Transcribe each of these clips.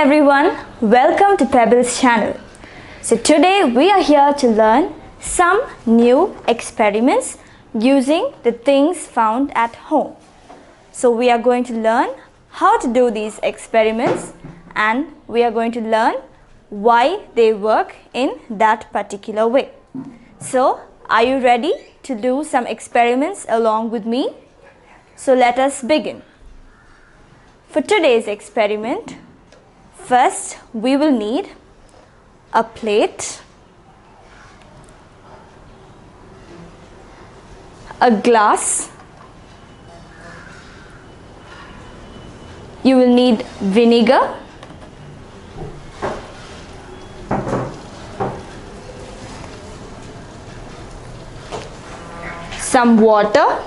everyone, welcome to Pebbles channel. So today we are here to learn some new experiments using the things found at home. So we are going to learn how to do these experiments and we are going to learn why they work in that particular way. So are you ready to do some experiments along with me? So let us begin. For today's experiment, first we will need a plate, a glass, you will need vinegar, some water,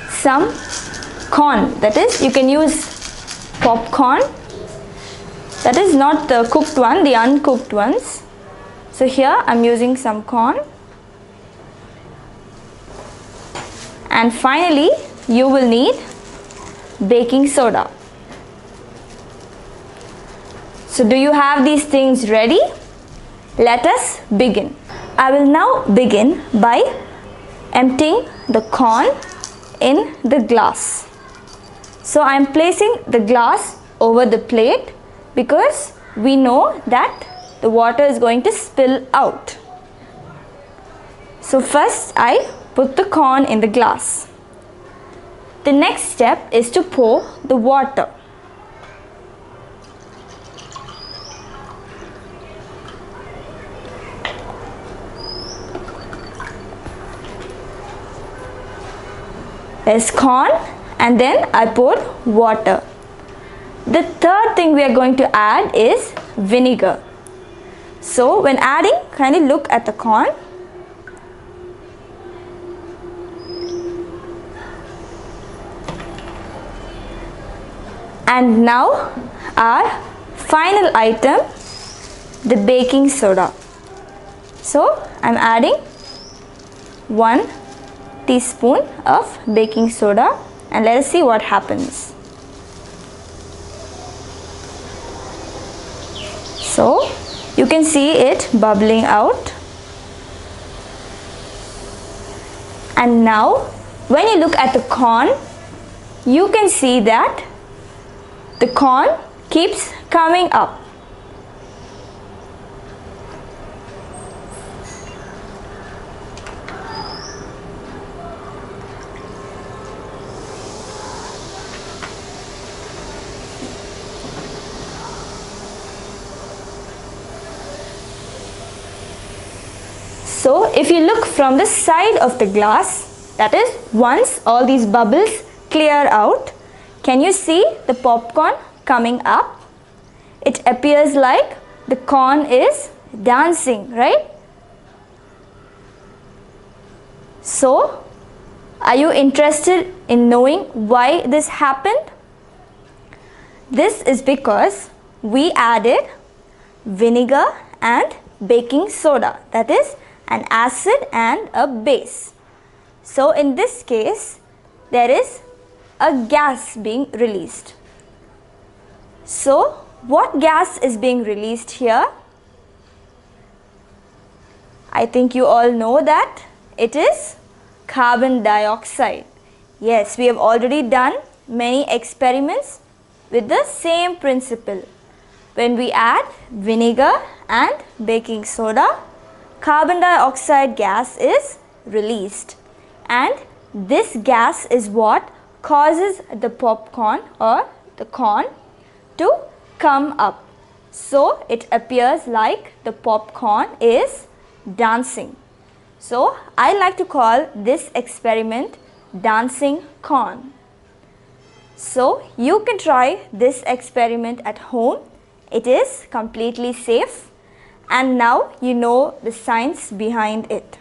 some corn, that is, you can use popcorn, that is not the cooked one, the uncooked ones. So here I am using some corn, and finally you will need baking soda. So do you have these things ready? Let us begin. I will now begin by emptying the corn in the glass. So I am placing the glass over the plate because we know that the water is going to spill out. So first I put the corn in the glass. The next step is to pour the water. There's corn and then I poured water. The third thing we are going to add is vinegar. So when adding, kindly look at the corn. And now our final item, the baking soda. So I'm adding 1 teaspoon of baking soda and let us see what happens. So you can see it bubbling out, and now when you look at the corn, you can see that the corn keeps coming up. So if you look from the side of the glass, that is, once all these bubbles clear out, can you see the popcorn coming up? It appears like the corn is dancing, right? So are you interested in knowing why this happened? This is because we added vinegar and baking soda, that is, an acid and a base. So in this case, there is a gas being released. So what gas is being released here? I think you all know that it is carbon dioxide. Yes, we have already done many experiments with the same principle. When we add vinegar and baking soda, carbon dioxide gas is released, and this gas is what causes the popcorn or the corn to come up. So it appears like the popcorn is dancing. So I like to call this experiment dancing corn. So you can try this experiment at home. It is completely safe. And now you know the science behind it.